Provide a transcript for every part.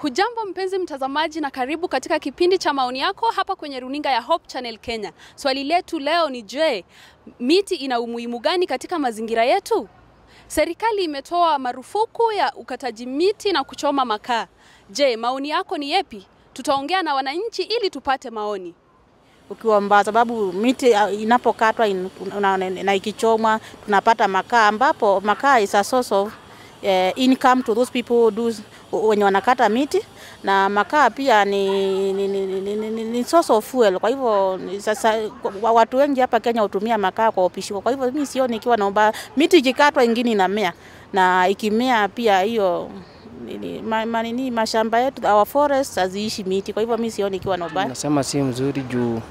Hujambo mpenzi mtazamaji na karibu katika kipindi cha maoni yako hapa kwenye runinga ya Hope Channel Kenya. Swali letu leo ni je, miti ina umuhimu gani katika mazingira yetu? Serikali imetoa marufuku ya ukataji miti na kuchoma makaa. Je, maoni yako ni yepi? Tutaongea na wananchi ili tupate maoni. Ukiwa mbaya sababu miti inapokatwa na ikichomwa tunapata makaa, ambapo makaa is a source of income to those people wenye wanakata miti, na makaa pia ni source of fuel. Kwa hivyo sasa watu wengi hapa Kenya hutumia makaa kwa upishi. Kwa hivyo mimi sioni ikiwa naomba miti ikikatwa ingine inamea, na ikimea pia hiyo mashamba yetu, our forests haziishi miti. Kwa hivyo mimi sioni ikiwa naomba. Nasema si mzuri juu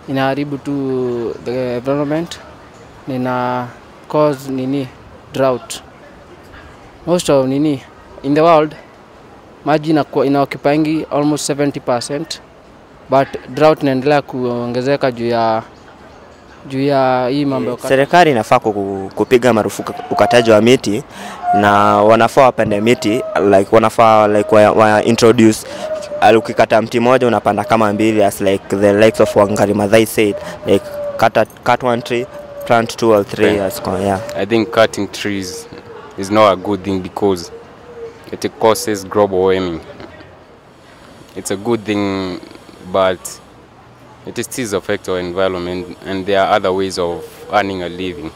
inaharibu tu the environment, ina cause drought. Most of in the world maji inaoccupying almost 70%, but drought inaendelea kuongezeka juu ya hii mambo. Serikali inafaa kupiga marufuku ukataji wa miti, na wanafaa wapande miti, like wanafaa wa introduce ukikata mti moja unapanda kama mbili, as like the likes of Wangari Maathai said, like cut one tree, plant 2 or 3 years. Yeah. I think cutting trees is not a good thing because it causes global warming. It's a good thing, but it still affects our environment, and there are other ways of earning a living.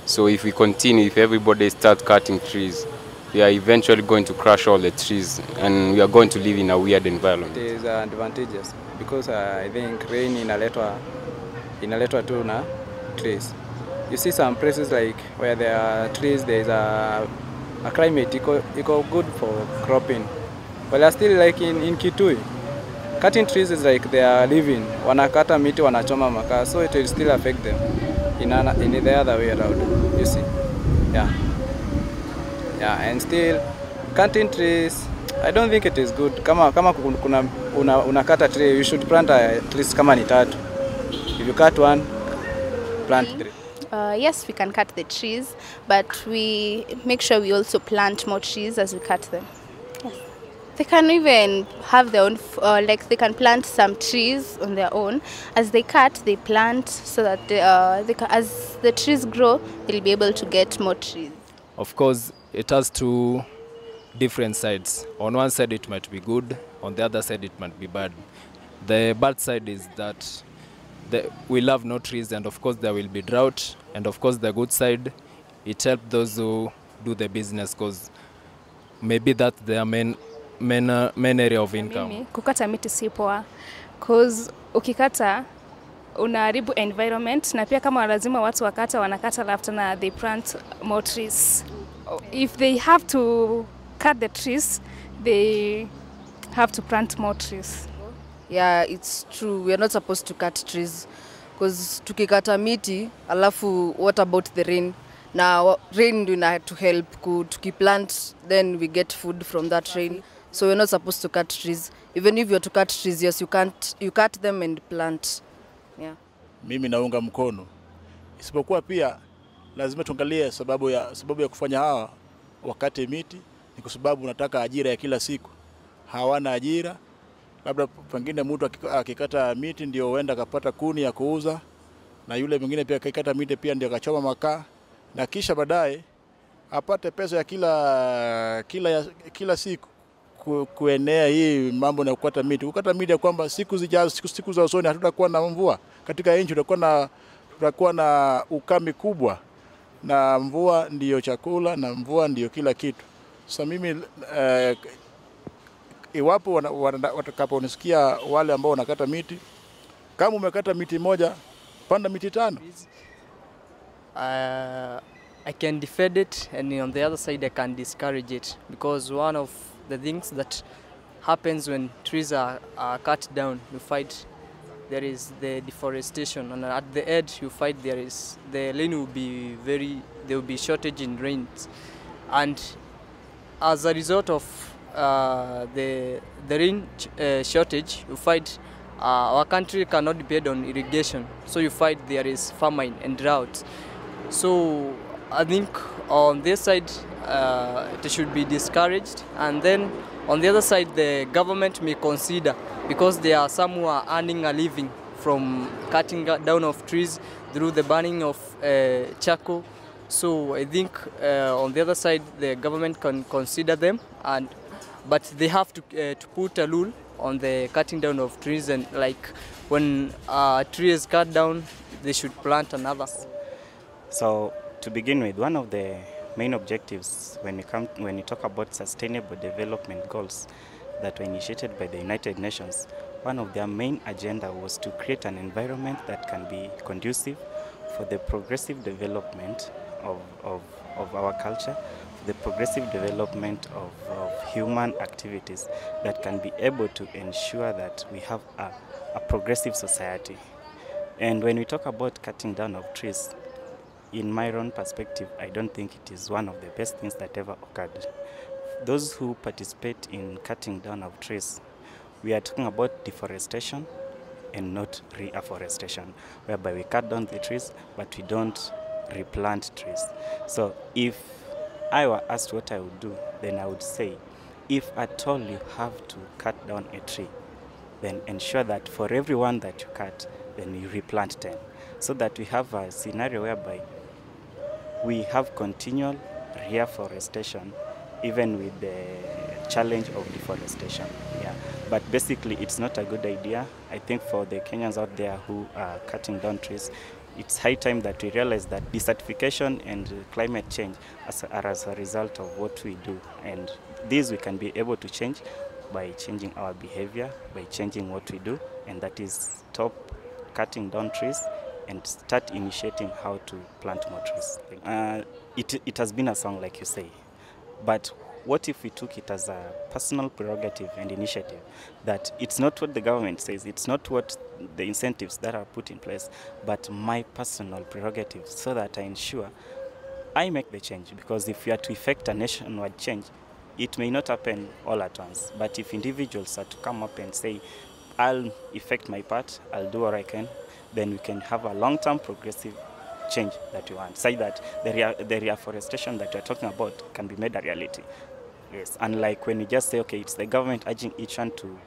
So if we continue, if everybody starts cutting trees, we are eventually going to crush all the trees, and we are going to live in a weird environment. It is advantageous because I think rain inaletwa tu na trees. You see some places like where there are trees, there is a climate eco good for cropping. But they are still like in Kitui. Cutting trees is like they are living. Wanakata miti, wanachoma makaa, so it will still affect them in the other way around. You see, yeah, and still cutting trees, I don't think it is good. Kama unakata tree, you should plant at least kama ni 3. If you cut 1, plant 3. Yes, we can cut the trees, but we make sure we also plant more trees as we cut them. Yes. They can even have their own, like they can plant some trees on their own. As they cut, they plant so that as the trees grow, they'll be able to get more trees. Of course, it has 2 different sides. On one side it might be good, on the other side it might be bad. The bad side is that we'll have no trees, and of course there will be drought. And of course the good side, it helps those who do the business, because maybe that's their main area of income. Mimi kukata miti si poa, because ukikata unaharibu environment, na pia kama lazima watu wanakata after na they plant more trees. If they have to cut the trees, they have to plant more trees. Yeah, it's true. We are not supposed to cut trees, because tukikata miti, alafu what about the rain? Now rain do not to help. Tukiplant, then we get food from that rain. So we're not supposed to cut trees. Even if you're to cut trees, yes, you cut them and plant. Yeah. Mimi naunga mkono. Isipokuwa pia lazima tuangalie sababu ya kufanya hawa wakati miti ni kwa sababu unataka ajira ya kila siku. Hawana ajira. Labda pengine mtu akikata miti ndio huenda akapata kuni ya kuuza, na yule mwingine pia akikata miti pia ndio akachoma makaa, na kisha baadaye apate pesa ya kila siku kuenea hii mambo na kukata miti. Kukata miti kwamba siku za usoni hatutakuwa na mvua katika nchi, tutakuwa na ukame kubwa, na mvua ndiyo chakula na mvua ndiyo kila kitu. Sasa mimi iwapo watakaponisikia wale ambao wanakata miti, kama umekata miti moja, panda miti 5. I can defend it, and on the other side I can discourage it, because one of the things that happens when trees are cut down, you find there is the deforestation, and at the edge you find there will be shortage in rains, and as a result of the rain shortage, you find our country cannot depend on irrigation, so you find there is famine and drought. So I think on this side it should be discouraged, and then on the other side the government may consider, because there are some who are earning a living from cutting down of trees through the burning of charcoal. So I think on the other side the government can consider them, but they have to put a rule on the cutting down of trees, and like when a tree is cut down, they should plant another. So to begin with, one of the main objectives when we talk about sustainable development goals that were initiated by the United Nations, one of their main agenda was to create an environment that can be conducive for the progressive development of our culture, the progressive development of human activities that can be able to ensure that we have a progressive society. And when we talk about cutting down of trees, in my own perspective, I don't think it is one of the best things that ever occurred. Those who participate in cutting down of trees, we are talking about deforestation and not reforestation, whereby we cut down the trees, but we don't replant trees. So if I were asked what I would do, then I would say, if at all you have to cut down a tree, then ensure that for every one that you cut, then you replant 10. So that we have a scenario whereby we have continual reforestation, even with the challenge of deforestation. Yeah. But basically, it's not a good idea. I think for the Kenyans out there who are cutting down trees, it's high time that we realize that desertification and climate change are as a result of what we do. And these we can be able to change by changing our behavior, by changing what we do, and that is stop cutting down trees and start initiating how to plant more trees. It has been a song, like you say, but what if we took it as a personal prerogative and initiative, that it's not what the government says, it's not what the incentives that are put in place, but my personal prerogative, so that I ensure I make the change. Because if we are to effect a nationwide change, it may not happen all at once. But if individuals are to come up and say, I'll effect my part, I'll do what I can, then we can have a long-term progressive change that we want, so that the reforestation that we're talking about can be made a reality. Yes, unlike when you just say, okay, it's the government urging each one to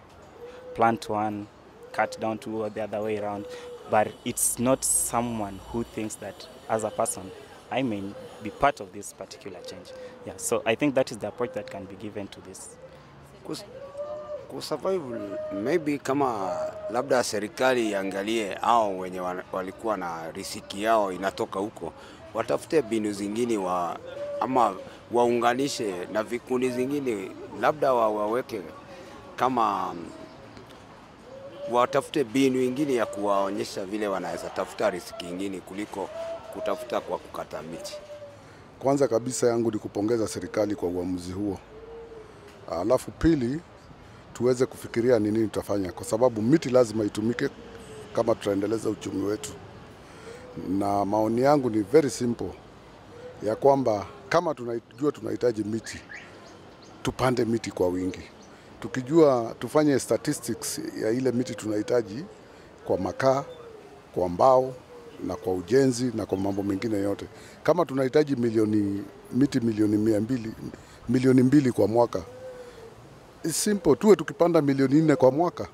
plant one, cut down two, or the other way around, but it's not someone who thinks that as a person, I may be part of this particular change. Yeah, so I think that is the approach that can be given to this. Kusurvive maybe kama labda serikali iangalie hao wenye walikuwa na riziki yao inatoka huko, watafute mbinu zingine ama waunganishe na vikundi zingine, labda waweke kama watafute mbinu nyingine ya kuwaonyesha vile wanaweza tafuta riziki nyingine kuliko kutafuta kwa kukata miti. Kwanza kabisa yangu ni kupongeza serikali kwa uamuzi huo. Alafu pili, tuweze kufikiria ni nini tutafanya, kwa sababu miti lazima itumike kama tutaendeleza uchumi wetu. Na maoni yangu ni very simple, ya kwamba kama tunajua tunahitaji miti, tupande miti kwa wingi. Tukijua tufanye statistics ya ile miti tunahitaji kwa makaa, kwa mbao na kwa ujenzi na kwa mambo mengine yote. Kama tunahitaji miti milioni 2 kwa mwaka, it's simple, tuwe tukipanda milioni 4 kwa mwaka,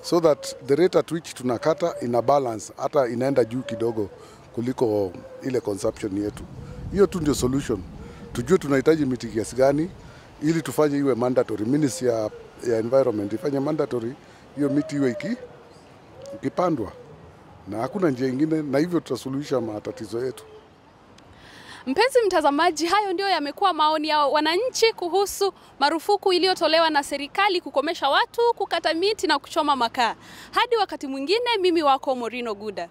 so that the rate at which tunakata ina balance, hata inaenda juu kidogo kuliko ile consumption yetu. Hiyo tu ndio solution. Tujue tunahitaji miti kiasi gani ili tufanye iwe mandatory. Ministry ya environment ifanye mandatory hiyo miti iwe ikipandwa, na hakuna njia nyingine, na hivyo tutasuluhisha matatizo yetu. Mpenzi mtazamaji, hayo ndio yamekuwa maoni ya wananchi kuhusu marufuku iliyotolewa na serikali kukomesha watu kukata miti na kuchoma makaa. Hadi wakati mwingine, mimi wako Morino Guda.